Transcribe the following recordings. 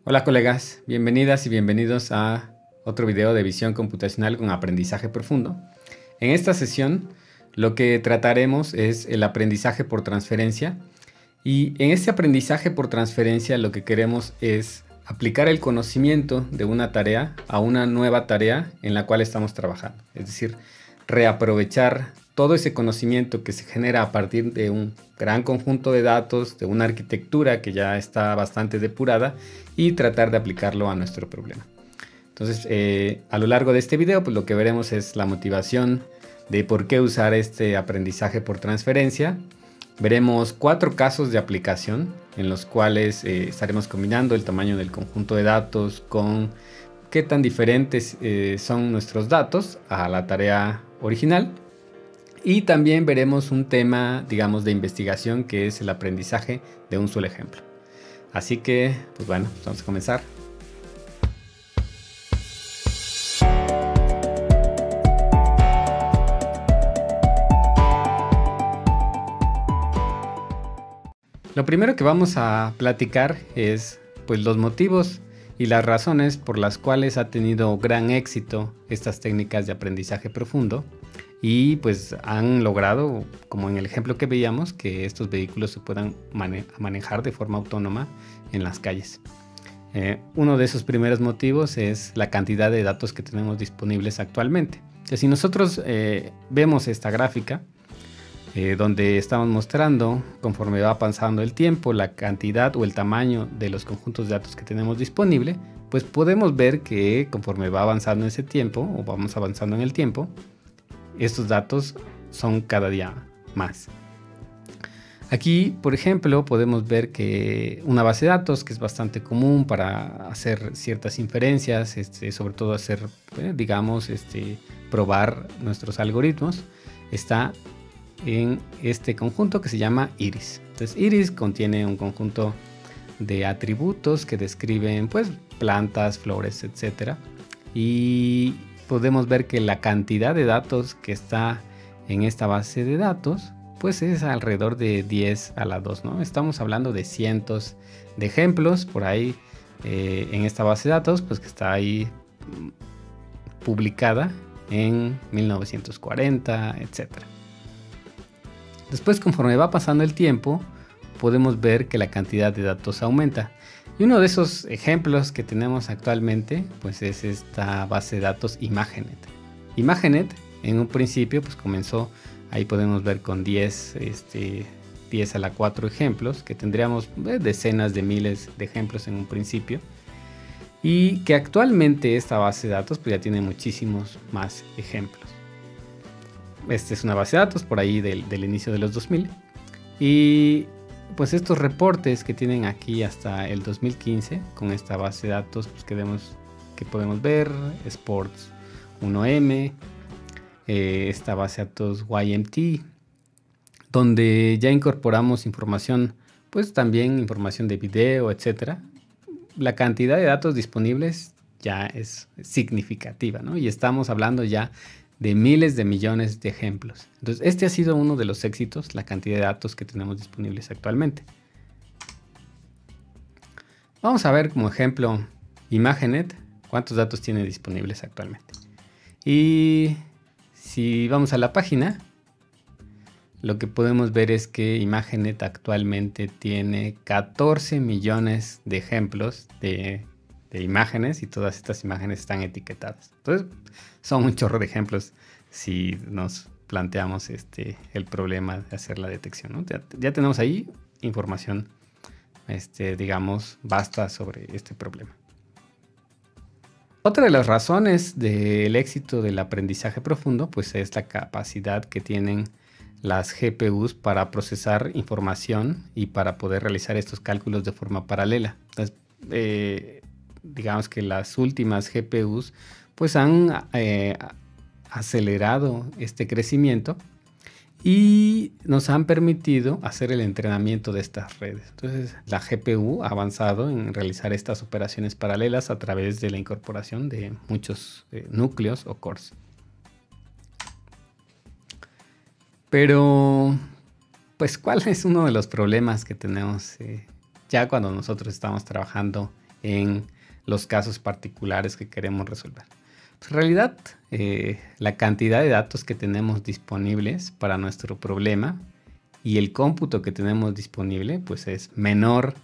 Hola colegas, bienvenidas y bienvenidos a otro video de visión computacional con aprendizaje profundo. En esta sesión lo que trataremos es el aprendizaje por transferencia y en este aprendizaje por transferencia lo que queremos es aplicar el conocimiento de una tarea a una nueva tarea en la cual estamos trabajando. Es decir, reaprovechar todo ese conocimiento que se genera a partir de un gran conjunto de datos, de una arquitectura que ya está bastante depurada y tratar de aplicarlo a nuestro problema. Entonces, a lo largo de este video, pues lo que veremos es la motivación de por qué usar este aprendizaje por transferencia. Veremos 4 casos de aplicación en los cuales estaremos combinando el tamaño del conjunto de datos con qué tan diferentes son nuestros datos a la tarea original. Y también veremos un tema, digamos, de investigación que es el aprendizaje de un solo ejemplo. Así que, pues bueno, vamos a comenzar. Lo primero que vamos a platicar es pues los motivos y las razones por las cuales ha tenido gran éxito estas técnicas de aprendizaje profundo y pues han logrado, como en el ejemplo que veíamos, que estos vehículos se puedan manejar de forma autónoma en las calles. Uno de esos primeros motivos es la cantidad de datos que tenemos disponibles actualmente. Entonces, si nosotros vemos esta gráfica, donde estamos mostrando, conforme va pasando el tiempo, la cantidad o el tamaño de los conjuntos de datos que tenemos disponible, pues podemos ver que conforme va avanzando ese tiempo, o vamos avanzando en el tiempo, estos datos son cada día más. Aquí, por ejemplo, podemos ver que una base de datos que es bastante común para hacer ciertas inferencias, sobre todo hacer, digamos, probar nuestros algoritmos, está en este conjunto que se llama Iris. Entonces, Iris contiene un conjunto de atributos que describen, pues, plantas, flores, etc. Y podemos ver que la cantidad de datos que está en esta base de datos pues es alrededor de 10 a la 2, ¿no? Estamos hablando de cientos de ejemplos por ahí en esta base de datos, pues que está ahí publicada en 1940, etc. Después, conforme va pasando el tiempo, podemos ver que la cantidad de datos aumenta. Y uno de esos ejemplos que tenemos actualmente pues es esta base de datos ImageNet. ImageNet en un principio pues comenzó, ahí podemos ver con 10 a la 4 ejemplos, que tendríamos decenas de miles de ejemplos en un principio. Y que actualmente esta base de datos pues ya tiene muchísimos más ejemplos. Esta es una base de datos por ahí del inicio de los 2000. Y pues estos reportes que tienen aquí hasta el 2015 con esta base de datos pues que podemos ver Sports 1M, esta base de datos YMT, donde ya incorporamos información, pues también información de video, etcétera. La cantidad de datos disponibles ya es significativa, ¿no? Y estamos hablando ya de miles de millones de ejemplos. Entonces, este ha sido uno de los éxitos, la cantidad de datos que tenemos disponibles actualmente. Vamos a ver como ejemplo ImageNet, cuántos datos tiene disponibles actualmente. Y si vamos a la página, lo que podemos ver es que ImageNet actualmente tiene 14 millones de ejemplos de imágenes y todas estas imágenes están etiquetadas. Entonces, son un chorro de ejemplos si nos planteamos el problema de hacer la detección, ¿no? Ya tenemos ahí información, digamos, basta sobre este problema. Otra de las razones del éxito del aprendizaje profundo, pues es la capacidad que tienen las GPUs para procesar información y para poder realizar estos cálculos de forma paralela. Entonces, digamos que las últimas GPUs pues han acelerado este crecimiento y nos han permitido hacer el entrenamiento de estas redes. Entonces la GPU ha avanzado en realizar estas operaciones paralelas a través de la incorporación de muchos núcleos o cores. Pero pues ¿cuál es uno de los problemas que tenemos ya cuando nosotros estamos trabajando en los casos particulares que queremos resolver. Pues en realidad, la cantidad de datos que tenemos disponibles para nuestro problema y el cómputo que tenemos disponible pues es menor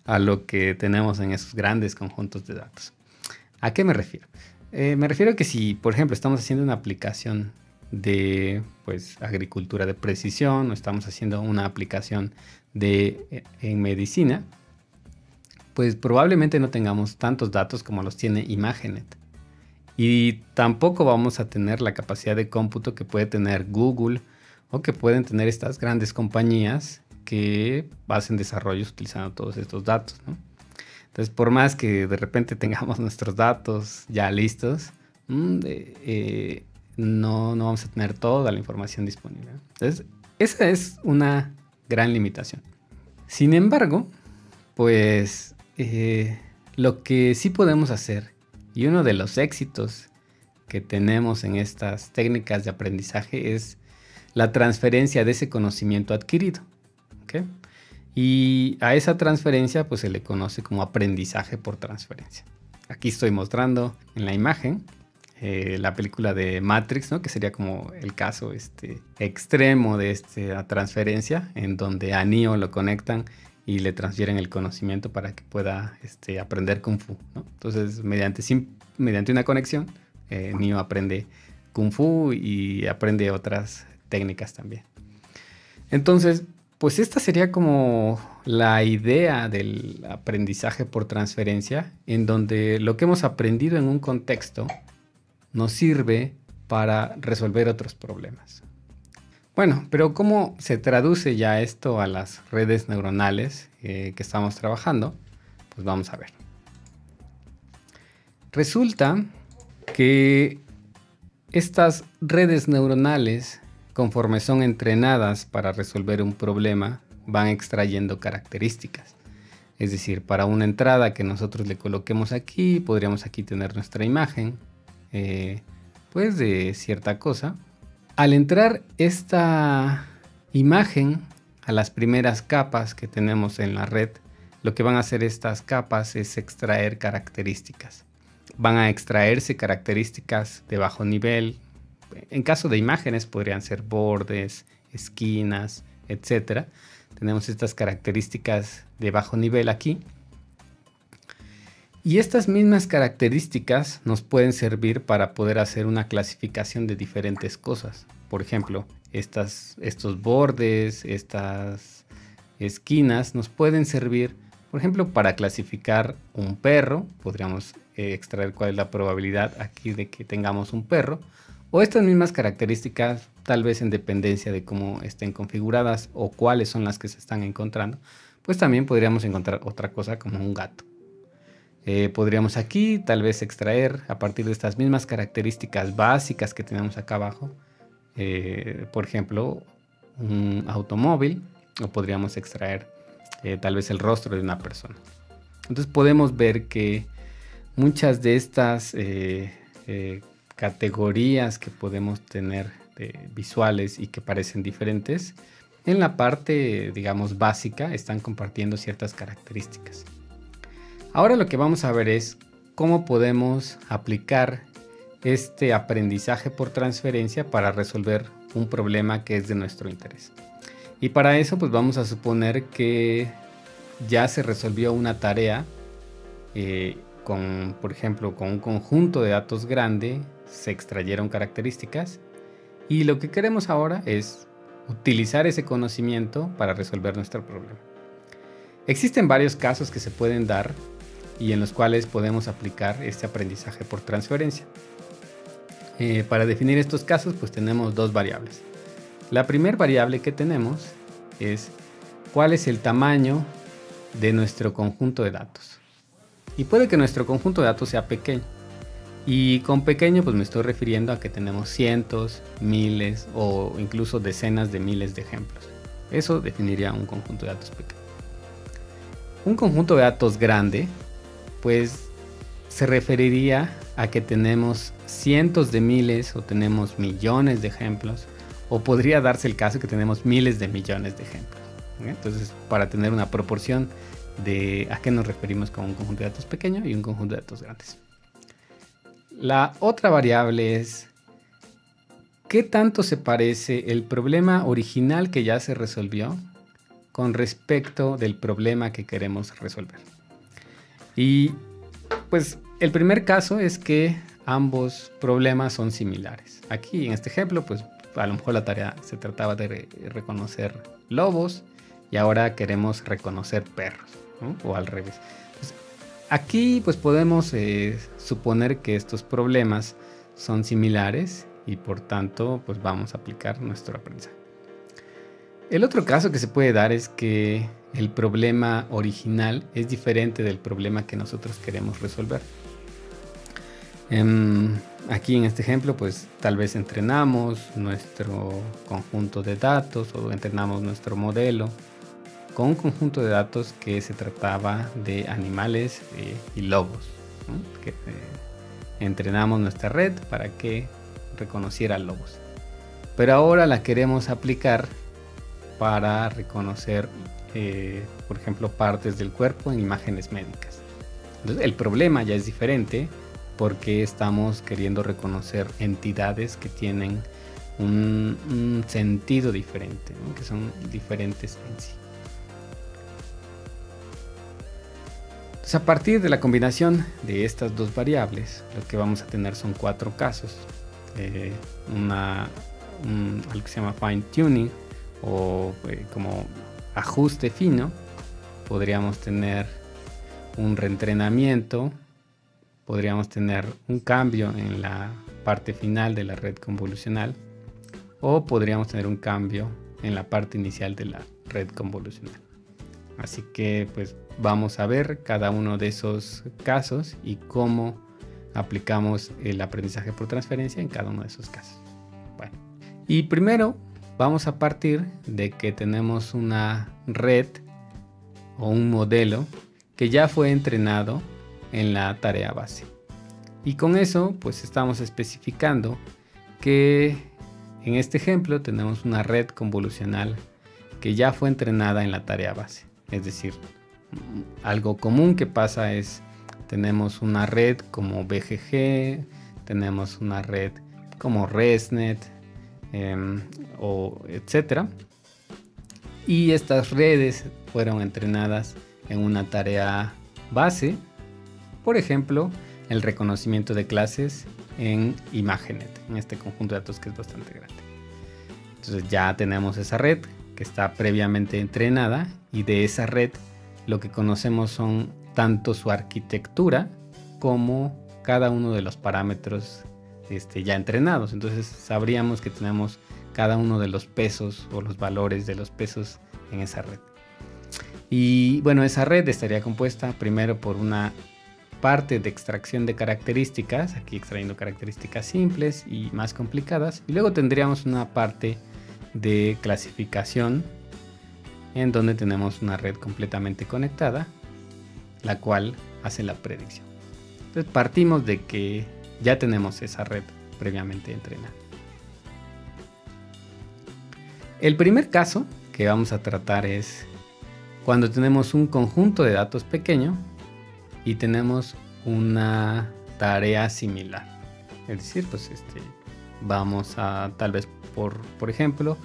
a lo que tenemos en esos grandes conjuntos de datos. ¿A qué me refiero? Me refiero a que si, por ejemplo, estamos haciendo una aplicación de pues, agricultura de precisión o estamos haciendo una aplicación en medicina, pues probablemente no tengamos tantos datos como los tiene ImageNet. Y tampoco vamos a tener la capacidad de cómputo que puede tener Google o que pueden tener estas grandes compañías que hacen desarrollos utilizando todos estos datos, ¿no? Entonces, por más que de repente tengamos nuestros datos ya listos, no vamos a tener toda la información disponible. Entonces, esa es una gran limitación. Sin embargo, pues lo que sí podemos hacer, y uno de los éxitos que tenemos en estas técnicas de aprendizaje es la transferencia de ese conocimiento adquirido, ¿ok? Y a esa transferencia pues se le conoce como aprendizaje por transferencia. Aquí estoy mostrando en la imagen la película de Matrix, ¿no? Que sería como el caso extremo de esta transferencia, en donde a Neo lo conectan y le transfieren el conocimiento para que pueda aprender Kung Fu, ¿no? Entonces, mediante una conexión, Neo aprende Kung Fu y aprende otras técnicas también. Entonces, pues esta sería como la idea del aprendizaje por transferencia, en donde lo que hemos aprendido en un contexto nos sirve para resolver otros problemas. Bueno, pero ¿cómo se traduce ya esto a las redes neuronales que estamos trabajando? Pues vamos a ver. Resulta que estas redes neuronales, conforme son entrenadas para resolver un problema, van extrayendo características. Es decir, para una entrada que nosotros le coloquemos aquí, podríamos aquí tener nuestra imagen, pues de cierta cosa. Al entrar esta imagen a las primeras capas que tenemos en la red, lo que van a hacer estas capas es extraer características. Van a extraerse características de bajo nivel. En caso de imágenes podrían ser bordes, esquinas, etc. Tenemos estas características de bajo nivel aquí. Y estas mismas características nos pueden servir para poder hacer una clasificación de diferentes cosas. Por ejemplo, estos bordes, estas esquinas nos pueden servir, por ejemplo, para clasificar un perro. Podríamos extraer cuál es la probabilidad aquí de que tengamos un perro. O estas mismas características, tal vez en dependencia de cómo estén configuradas o cuáles son las que se están encontrando, pues también podríamos encontrar otra cosa como un gato. Podríamos aquí tal vez extraer a partir de estas mismas características básicas que tenemos acá abajo, por ejemplo, un automóvil, o podríamos extraer tal vez el rostro de una persona. Entonces podemos ver que muchas de estas categorías que podemos tener visuales y que parecen diferentes, en la parte, digamos, básica están compartiendo ciertas características. Ahora lo que vamos a ver es cómo podemos aplicar este aprendizaje por transferencia para resolver un problema que es de nuestro interés. Y para eso pues vamos a suponer que ya se resolvió una tarea por ejemplo, con un conjunto de datos grande, se extrayeron características y lo que queremos ahora es utilizar ese conocimiento para resolver nuestro problema. Existen varios casos que se pueden dar y en los cuales podemos aplicar este aprendizaje por transferencia. Para definir estos casos, pues tenemos dos variables. La primera variable que tenemos es cuál es el tamaño de nuestro conjunto de datos. Y puede que nuestro conjunto de datos sea pequeño. Y con pequeño pues me estoy refiriendo a que tenemos cientos, miles o incluso decenas de miles de ejemplos. Eso definiría un conjunto de datos pequeño. Un conjunto de datos grande pues se referiría a que tenemos cientos de miles o tenemos millones de ejemplos, o podría darse el caso que tenemos miles de millones de ejemplos. Entonces, para tener una proporción de a qué nos referimos con un conjunto de datos pequeño y un conjunto de datos grandes. La otra variable es qué tanto se parece el problema original que ya se resolvió con respecto del problema que queremos resolver. Y pues el primer caso es que ambos problemas son similares. Aquí en este ejemplo, pues a lo mejor la tarea se trataba de reconocer lobos y ahora queremos reconocer perros, ¿no? O al revés. Entonces, aquí pues podemos suponer que estos problemas son similares y por tanto pues vamos a aplicar nuestro aprendizaje. El otro caso que se puede dar es que el problema original es diferente del problema que nosotros queremos resolver. Aquí en este ejemplo pues tal vez entrenamos nuestro conjunto de datos o entrenamos nuestro modelo con un conjunto de datos que se trataba de animales y lobos, ¿no? Que entrenamos nuestra red para que reconociera lobos. Pero ahora la queremos aplicar para reconocer, por ejemplo, partes del cuerpo en imágenes médicas. Entonces, el problema ya es diferente porque estamos queriendo reconocer entidades que tienen un sentido diferente, ¿no? Que son diferentes en sí. Entonces, a partir de la combinación de estas dos variables, lo que vamos a tener son 4 casos. Algo que se llama fine tuning o como ajuste fino. Podríamos tener un reentrenamiento, podríamos tener un cambio en la parte final de la red convolucional o podríamos tener un cambio en la parte inicial de la red convolucional. Así que pues vamos a ver cada uno de esos casos y cómo aplicamos el aprendizaje por transferencia en cada uno de esos casos. Bueno, y primero vamos a partir de que tenemos una red o un modelo que ya fue entrenado en la tarea base. Y con eso pues estamos especificando que en este ejemplo tenemos una red convolucional que ya fue entrenada en la tarea base. Es decir, algo común que pasa es tenemos una red como BGG, tenemos una red como ResNet, o etcétera, y estas redes fueron entrenadas en una tarea base, por ejemplo el reconocimiento de clases en ImageNet, en este conjunto de datos que es bastante grande. Entonces ya tenemos esa red que está previamente entrenada y de esa red lo que conocemos son tanto su arquitectura como cada uno de los parámetros ya entrenados. Entonces sabríamos que tenemos cada uno de los pesos o los valores de los pesos en esa red. Y bueno, esa red estaría compuesta primero por una parte de extracción de características, aquí extrayendo características simples y más complicadas, y luego tendríamos una parte de clasificación en donde tenemos una red completamente conectada, la cual hace la predicción. Entonces partimos de que ya tenemos esa red previamente entrenada. El primer caso que vamos a tratar es cuando tenemos un conjunto de datos pequeño y tenemos una tarea similar. Es decir, pues vamos a tal vez por ejemplo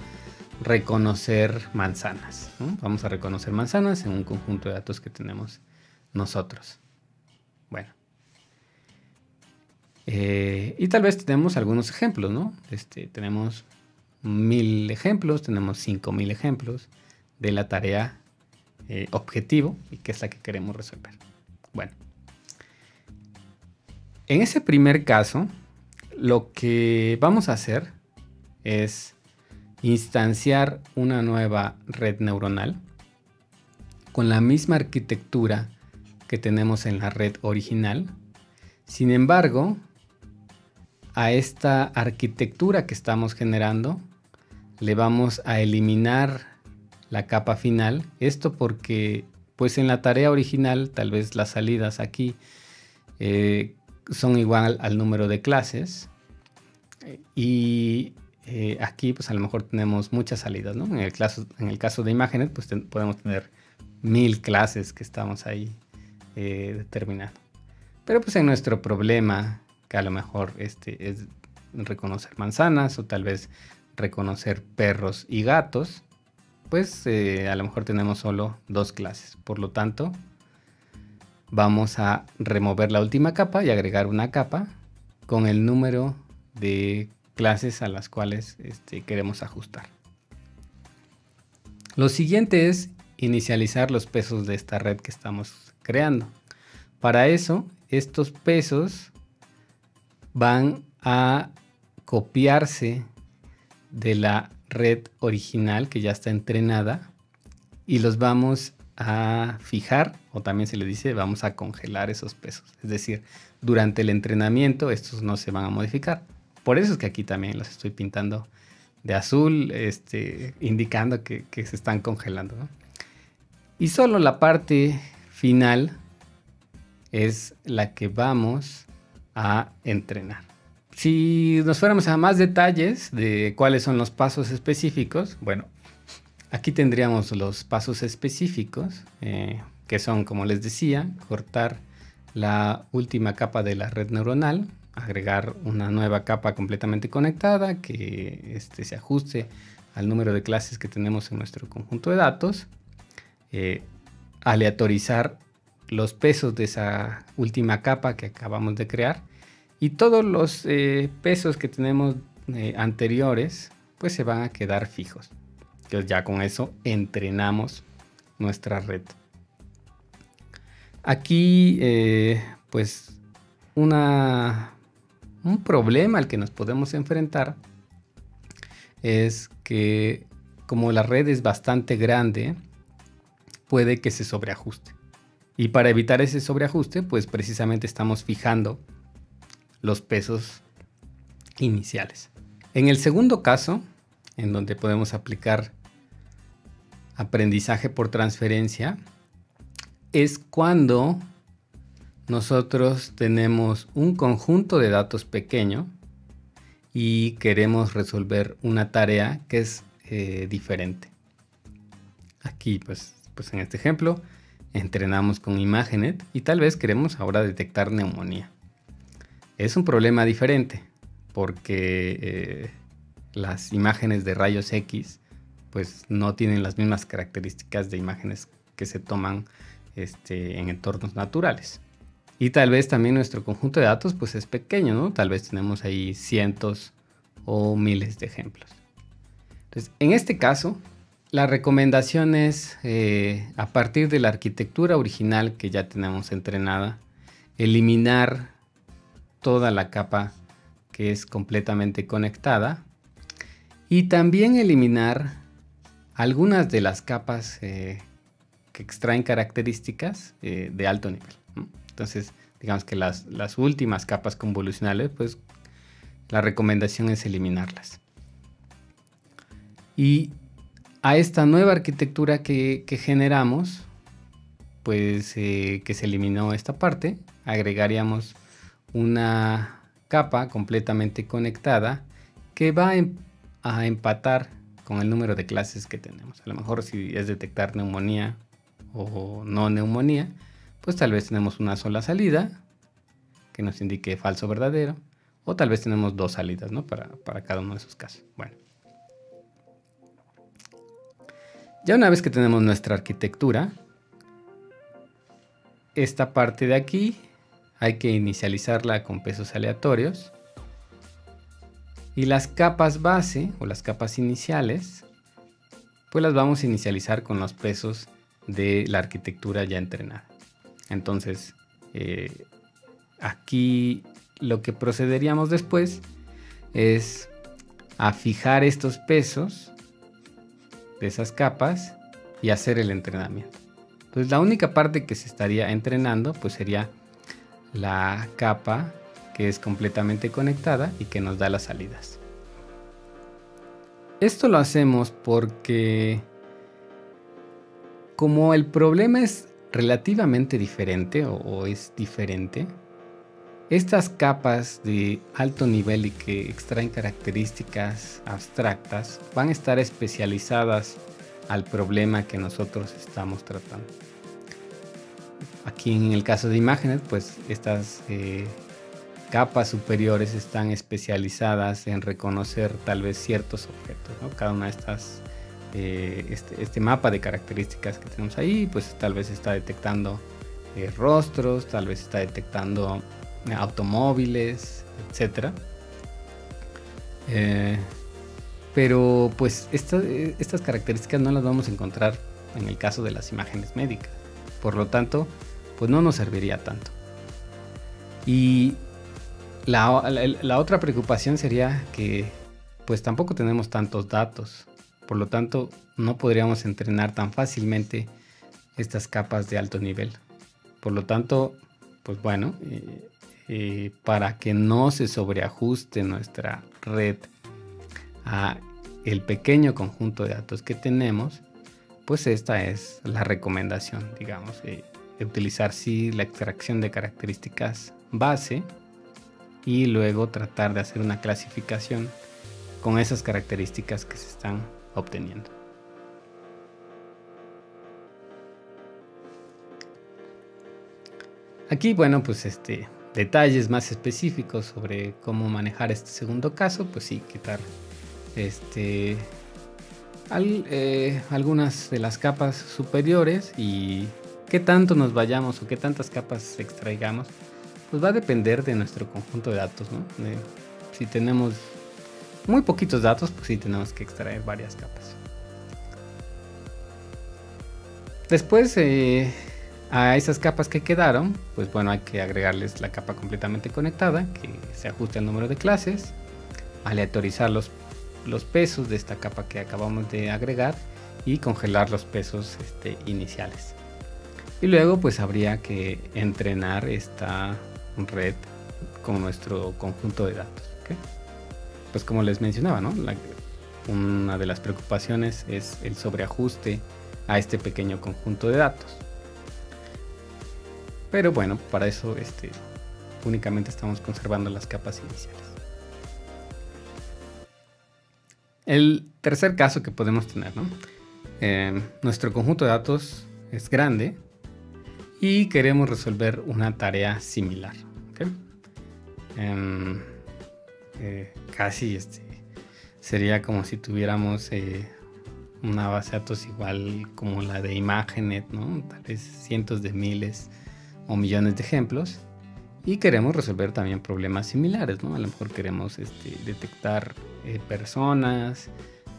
reconocer manzanas, ¿no? Vamos a reconocer manzanas en un conjunto de datos que tenemos nosotros. Bueno. Y tal vez tenemos algunos ejemplos, ¿no? Tenemos 1000 ejemplos, tenemos 5000 ejemplos de la tarea objetivo y que es la que queremos resolver. Bueno, en ese primer caso, lo que vamos a hacer es instanciar una nueva red neuronal con la misma arquitectura que tenemos en la red original. Sin embargo, a esta arquitectura que estamos generando le vamos a eliminar la capa final. Esto porque pues en la tarea original tal vez las salidas aquí son igual al número de clases y aquí pues a lo mejor tenemos muchas salidas, ¿no? En el caso de ImageNet pues podemos tener 1000 clases que estamos ahí determinando. Pero pues en nuestro problema, que a lo mejor es reconocer manzanas o tal vez reconocer perros y gatos, pues a lo mejor tenemos solo 2 clases. Por lo tanto, vamos a remover la última capa y agregar una capa con el número de clases a las cuales queremos ajustar. Lo siguiente es inicializar los pesos de esta red que estamos creando. Para eso, estos pesos van a copiarse de la red original que ya está entrenada y los vamos a fijar, o también se le dice vamos a congelar esos pesos. Es decir, durante el entrenamiento estos no se van a modificar. Por eso es que aquí también los estoy pintando de azul, indicando que se están congelando, ¿no? Y solo la parte final es la que vamos a entrenar. Si nos fuéramos a más detalles de cuáles son los pasos específicos, bueno, aquí tendríamos los pasos específicos, que son, como les decía, cortar la última capa de la red neuronal, agregar una nueva capa completamente conectada que se ajuste al número de clases que tenemos en nuestro conjunto de datos, aleatorizar los pesos de esa última capa que acabamos de crear y todos los pesos que tenemos anteriores pues se van a quedar fijos. Entonces ya con eso entrenamos nuestra red. Aquí pues un problema al que nos podemos enfrentar es que como la red es bastante grande, puede que se sobreajuste. Y para evitar ese sobreajuste, pues precisamente estamos fijando los pesos iniciales. En el segundo caso, en donde podemos aplicar aprendizaje por transferencia, es cuando nosotros tenemos un conjunto de datos pequeño y queremos resolver una tarea que es diferente. Aquí, pues en este ejemplo, entrenamos con ImageNet y tal vez queremos ahora detectar neumonía. Es un problema diferente porque las imágenes de rayos X pues no tienen las mismas características de imágenes que se toman en entornos naturales. Y tal vez también nuestro conjunto de datos pues es pequeño, ¿no? Tal vez tenemos ahí cientos o miles de ejemplos. Entonces, en este caso, la recomendación es, a partir de la arquitectura original que ya tenemos entrenada, eliminar toda la capa que es completamente conectada y también eliminar algunas de las capas que extraen características de alto nivel, ¿no? Entonces, digamos que las últimas capas convolucionales, pues la recomendación es eliminarlas. Y a esta nueva arquitectura que generamos, pues que se eliminó esta parte, agregaríamos una capa completamente conectada que va a empatar con el número de clases que tenemos. A lo mejor si es detectar neumonía o no neumonía, pues tal vez tenemos una sola salida que nos indique falso o verdadero, o tal vez tenemos 2 salidas, ¿no? para cada uno de esos casos. Bueno. Ya una vez que tenemos nuestra arquitectura, esta parte de aquí hay que inicializarla con pesos aleatorios. Y las capas base o las capas iniciales, pues las vamos a inicializar con los pesos de la arquitectura ya entrenada. Entonces, aquí lo que procederíamos después es a fijar estos pesos de esas capas y hacer el entrenamiento. Entonces, la única parte que se estaría entrenando pues sería la capa que es completamente conectada y que nos da las salidas. Esto lo hacemos porque como el problema es relativamente diferente o es diferente, estas capas de alto nivel y que extraen características abstractas van a estar especializadas al problema que nosotros estamos tratando. Aquí en el caso de imágenes, pues estas capas superiores están especializadas en reconocer tal vez ciertos objetos, ¿no? Cada una de estas, este mapa de características que tenemos ahí, pues tal vez está detectando rostros, tal vez está detectando automóviles, etcétera. Pero pues estas características no las vamos a encontrar en el caso de las imágenes médicas. Por lo tanto, pues no nos serviría tanto. Y la otra preocupación sería que pues tampoco tenemos tantos datos. Por lo tanto, no podríamos entrenar tan fácilmente estas capas de alto nivel. Por lo tanto, pues bueno, para que no se sobreajuste nuestra red a el pequeño conjunto de datos que tenemos, pues esta es la recomendación, digamos, de utilizar sí la extracción de características base y luego tratar de hacer una clasificación con esas características que se están obteniendo. Aquí, bueno, pues detalles más específicos sobre cómo manejar este segundo caso, pues sí, quitar algunas de las capas superiores, y qué tanto nos vayamos o qué tantas capas extraigamos, pues va a depender de nuestro conjunto de datos, ¿no? Si tenemos muy poquitos datos, pues sí tenemos que extraer varias capas. Después, a esas capas que quedaron, pues bueno, hay que agregarles la capa completamente conectada, que se ajuste al número de clases, aleatorizar los pesos de esta capa que acabamos de agregar y congelar los pesos iniciales. Y luego pues habría que entrenar esta red con nuestro conjunto de datos, ¿okay? Pues como les mencionaba, ¿no? Una de las preocupaciones es el sobreajuste a este pequeño conjunto de datos. Pero bueno, para eso únicamente estamos conservando las capas iniciales. El tercer caso que podemos tener, ¿no? Nuestro conjunto de datos es grande y queremos resolver una tarea similar, ¿okay? Casi sería como si tuviéramos una base de datos igual como la de Imagenet, ¿no? Tal vez cientos de miles o millones de ejemplos, y queremos resolver también problemas similares, ¿no? A lo mejor queremos detectar personas,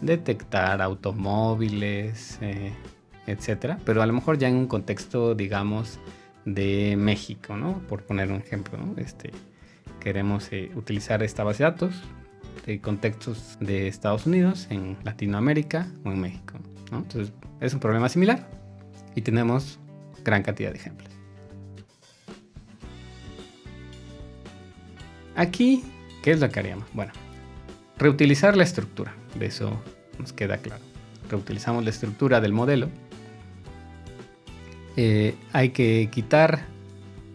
detectar automóviles, etcétera, pero a lo mejor ya en un contexto, digamos, de México, ¿no? Por poner un ejemplo, ¿no? Queremos utilizar esta base de datos de contextos de Estados Unidos, en Latinoamérica o en México, ¿no? Entonces es un problema similar y tenemos gran cantidad de ejemplos. Aquí, ¿qué es lo que haríamos? Bueno, reutilizar la estructura, de eso nos queda claro. Reutilizamos la estructura del modelo. Hay que quitar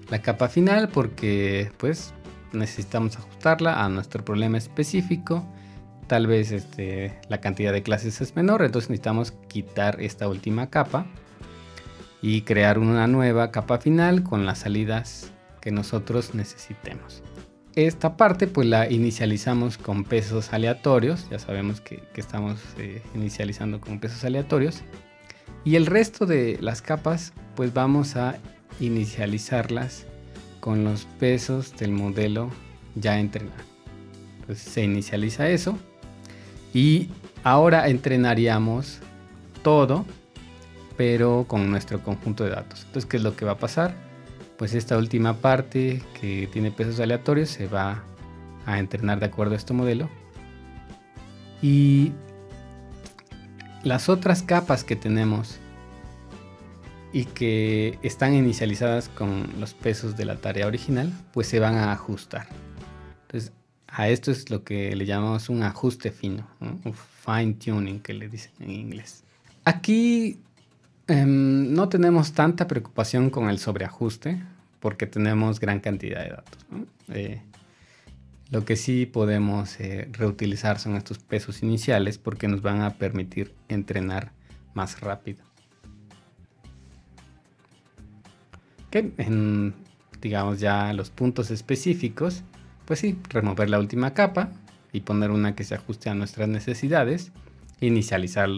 la capa final porque pues necesitamos ajustarla a nuestro problema específico. Tal vez la cantidad de clases es menor, entonces necesitamos quitar esta última capa y crear una nueva capa final con las salidas que nosotros necesitemos. Esta parte pues la inicializamos con pesos aleatorios, ya sabemos que estamos inicializando con pesos aleatorios, y el resto de las capas pues vamos a inicializarlas con los pesos del modelo ya entrenado. Entonces se inicializa eso y ahora entrenaríamos todo, pero con nuestro conjunto de datos. Entonces, ¿qué es lo que va a pasar? Pues esta última parte que tiene pesos aleatorios se va a entrenar de acuerdo a este modelo, y las otras capas que tenemos y que están inicializadas con los pesos de la tarea original pues se van a ajustar. Entonces a esto es lo que le llamamos un ajuste fino, ¿no? Un fine tuning, que le dicen en inglés. Aquí no tenemos tanta preocupación con el sobreajuste porque tenemos gran cantidad de datos, ¿no? Lo que sí podemos reutilizar son estos pesos iniciales porque nos van a permitir entrenar más rápido. Okay. En, digamos, ya los puntos específicos, pues sí, remover la última capa y poner una que se ajuste a nuestras necesidades. Inicializar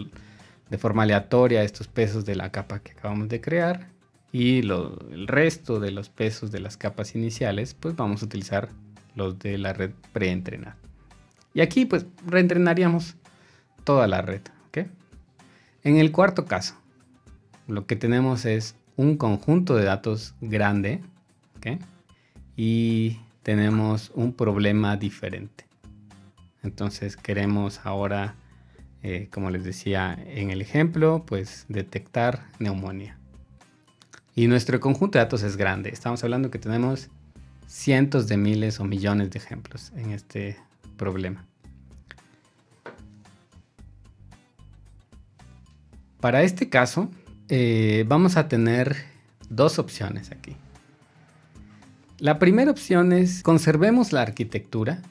de forma aleatoria estos pesos de la capa que acabamos de crear. Y el resto de los pesos de las capas iniciales, pues vamos a utilizar los de la red preentrenada. Y aquí pues reentrenaríamos toda la red. ¿Okay? En el cuarto caso, lo que tenemos es un conjunto de datos grande, ¿okay? Y tenemos un problema diferente. Entonces queremos ahora, como les decía en el ejemplo, pues detectar neumonía. Y nuestro conjunto de datos es grande. Estamos hablando que tenemos cientos de miles o millones de ejemplos en este problema. Para este caso, vamos a tener dos opciones aquí. La primera opción es conservemos la arquitectura.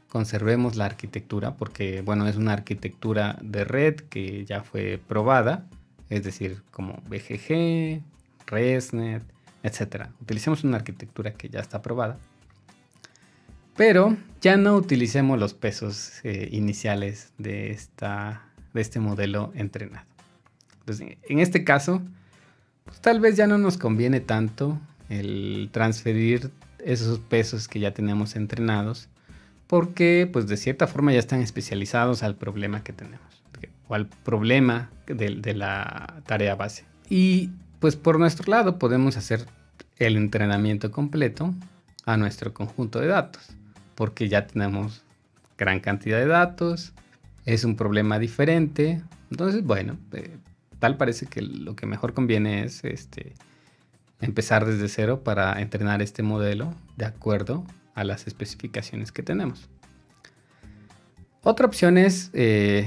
Conservemos la arquitectura porque, bueno, es una arquitectura de red que ya fue probada, es decir, como BGG, ResNet, etc. Utilicemos una arquitectura que ya está probada, pero ya no utilicemos los pesos iniciales de este modelo entrenado. Entonces, en este caso, pues, tal vez ya no nos conviene tanto el transferir esos pesos que ya tenemos entrenados, porque pues de cierta forma ya están especializados al problema que tenemos o al problema de la tarea base. Y pues por nuestro lado podemos hacer el entrenamiento completo a nuestro conjunto de datos, porque ya tenemos gran cantidad de datos, es un problema diferente. Entonces, bueno, tal parece que lo que mejor conviene es empezar desde cero para entrenar este modelo de acuerdo a las especificaciones que tenemos. Otra opción es,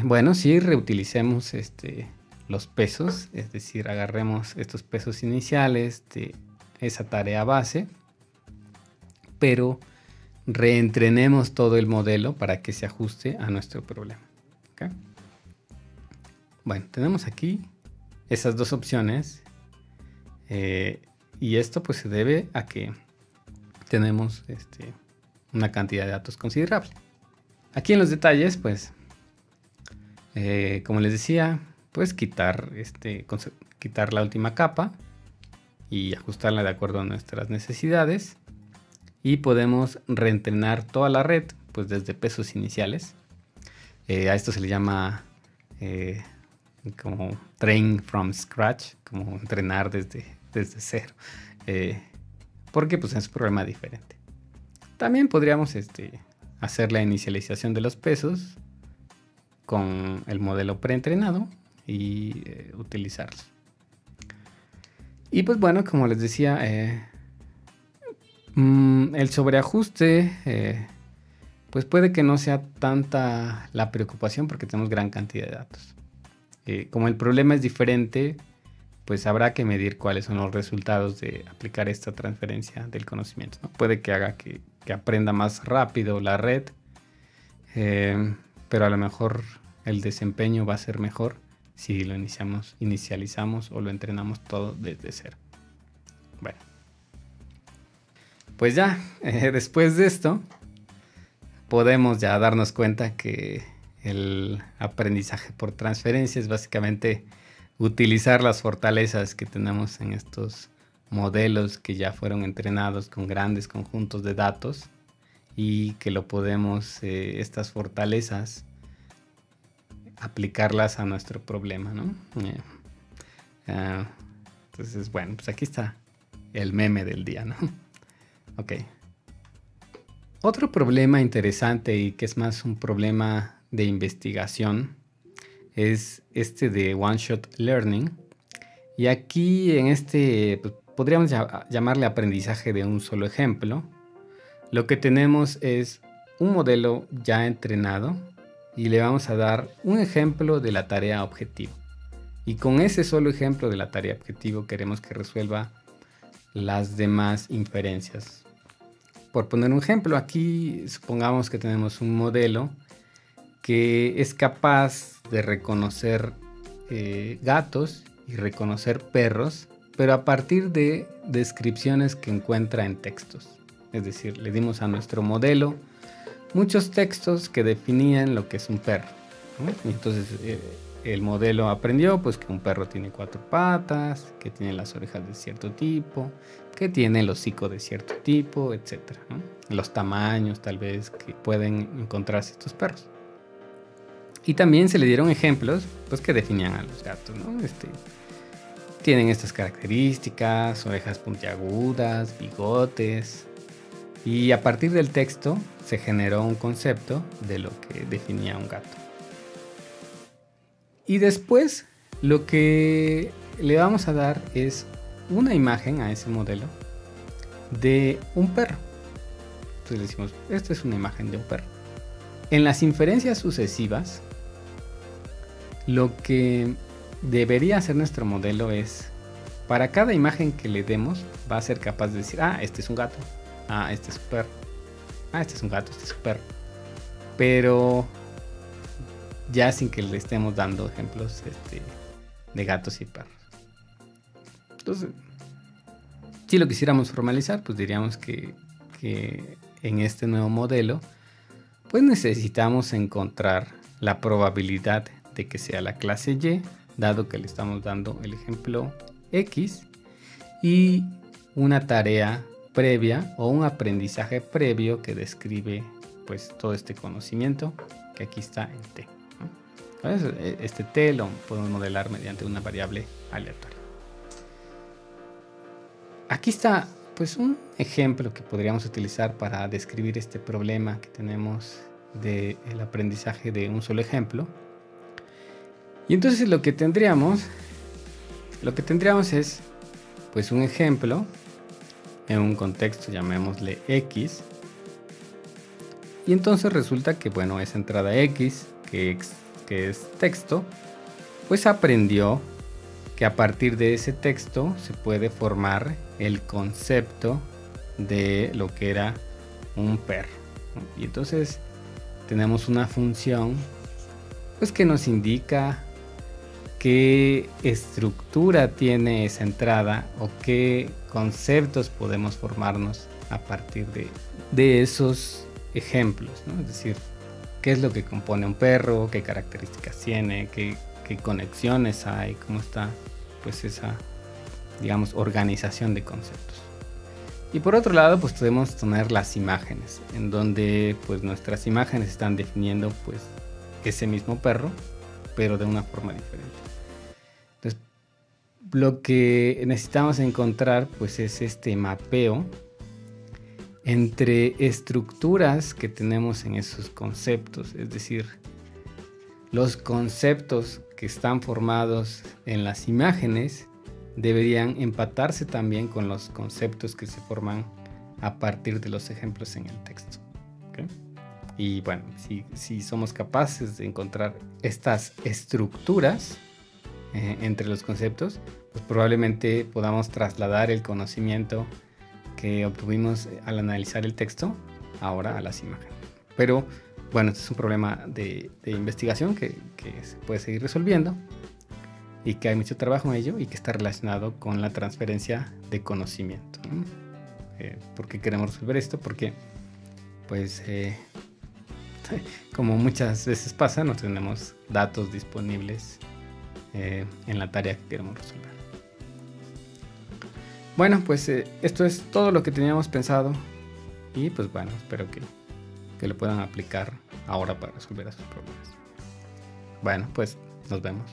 bueno, sí, reutilicemos los pesos, es decir, agarremos estos pesos iniciales de esa tarea base, pero reentrenemos todo el modelo para que se ajuste a nuestro problema. ¿Okay? Bueno, tenemos aquí esas dos opciones y esto pues se debe a que tenemos una cantidad de datos considerable. Aquí en los detalles, pues, como les decía, pues quitar la última capa y ajustarla de acuerdo a nuestras necesidades. Y podemos reentrenar toda la red, pues desde pesos iniciales. A esto se le llama como train from scratch, como entrenar desde cero. Porque pues es un problema diferente. También podríamos hacer la inicialización de los pesos con el modelo preentrenado y utilizarlos. Y pues bueno, como les decía, el sobreajuste pues puede que no sea tanta la preocupación porque tenemos gran cantidad de datos. Como el problema es diferente, pues habrá que medir cuáles son los resultados de aplicar esta transferencia del conocimiento, ¿no? Puede que haga que aprenda más rápido la red, pero a lo mejor el desempeño va a ser mejor si lo inicializamos o lo entrenamos todo desde cero. Bueno, pues ya, después de esto, podemos ya darnos cuenta que el aprendizaje por transferencia es básicamente utilizar las fortalezas que tenemos en estos modelos que ya fueron entrenados con grandes conjuntos de datos y que lo podemos, estas fortalezas, aplicarlas a nuestro problema, ¿no? Entonces, bueno, pues aquí está el meme del día, ¿no? Ok. Otro problema interesante y que es más un problema de investigación es de one-shot learning. Y aquí en pues, podríamos llamarle aprendizaje de un solo ejemplo. Lo que tenemos es un modelo ya entrenado y le vamos a dar un ejemplo de la tarea objetivo. Y con ese solo ejemplo de la tarea objetivo queremos que resuelva las demás inferencias. Por poner un ejemplo, aquí supongamos que tenemos un modelo que es capaz de reconocer gatos y reconocer perros, pero a partir de descripciones que encuentra en textos. Es decir, le dimos a nuestro modelo muchos textos que definían lo que es un perro, ¿no? Y entonces el modelo aprendió pues que un perro tiene 4 patas, que tiene las orejas de cierto tipo, que tiene el hocico de cierto tipo, etcétera, ¿no? Los tamaños tal vez que pueden encontrarse estos perros. Y también se le dieron ejemplos pues que definían a los gatos, ¿no? Tienen estas características, orejas puntiagudas, bigotes. Y a partir del texto se generó un concepto de lo que definía un gato. Y después lo que le vamos a dar es una imagen a ese modelo de un perro. Entonces le decimos, esta es una imagen de un perro. En las inferencias sucesivas, lo que debería hacer nuestro modelo es, para cada imagen que le demos, va a ser capaz de decir, ah, este es un gato, ah, este es un perro, ah, este es un gato, este es un perro. Pero ya sin que le estemos dando ejemplos de gatos y perros. Entonces, si lo quisiéramos formalizar, pues diríamos que en este nuevo modelo, pues necesitamos encontrar la probabilidad de que sea la clase Y, dado que le estamos dando el ejemplo X, y una tarea previa o un aprendizaje previo que describe pues todo este conocimiento que aquí está en T. Este T lo podemos modelar mediante una variable aleatoria. Aquí está pues un ejemplo que podríamos utilizar para describir este problema que tenemos del aprendizaje de un solo ejemplo. Y entonces lo que tendríamos es pues un ejemplo en un contexto, llamémosle X. Y entonces resulta que bueno, esa entrada X, que es texto, pues aprendió que a partir de ese texto se puede formar el concepto de lo que era un perro, ¿no? Y entonces tenemos una función pues que nos indica qué estructura tiene esa entrada o qué conceptos podemos formarnos a partir de esos ejemplos, ¿no? Es decir, qué es lo que compone un perro, qué características tiene, qué conexiones hay, cómo está pues esa, digamos, organización de conceptos. Y por otro lado, pues podemos tener las imágenes, en donde pues nuestras imágenes están definiendo pues ese mismo perro, pero de una forma diferente. Entonces, lo que necesitamos encontrar pues es este mapeo entre estructuras que tenemos en esos conceptos, es decir, los conceptos que están formados en las imágenes deberían empatarse también con los conceptos que se forman a partir de los ejemplos en el texto, ¿okay? Y bueno, si somos capaces de encontrar estas estructuras entre los conceptos, pues probablemente podamos trasladar el conocimiento que obtuvimos al analizar el texto ahora a las imágenes. Pero bueno, este es un problema de investigación que se puede seguir resolviendo y que hay mucho trabajo en ello y que está relacionado con la transferencia de conocimiento, ¿no? ¿Por qué queremos resolver esto? Porque pues como muchas veces pasa, no tenemos datos disponibles en la tarea que queremos resolver. Bueno, pues esto es todo lo que teníamos pensado y pues bueno, espero que lo puedan aplicar ahora para resolver esos problemas. Bueno, pues nos vemos.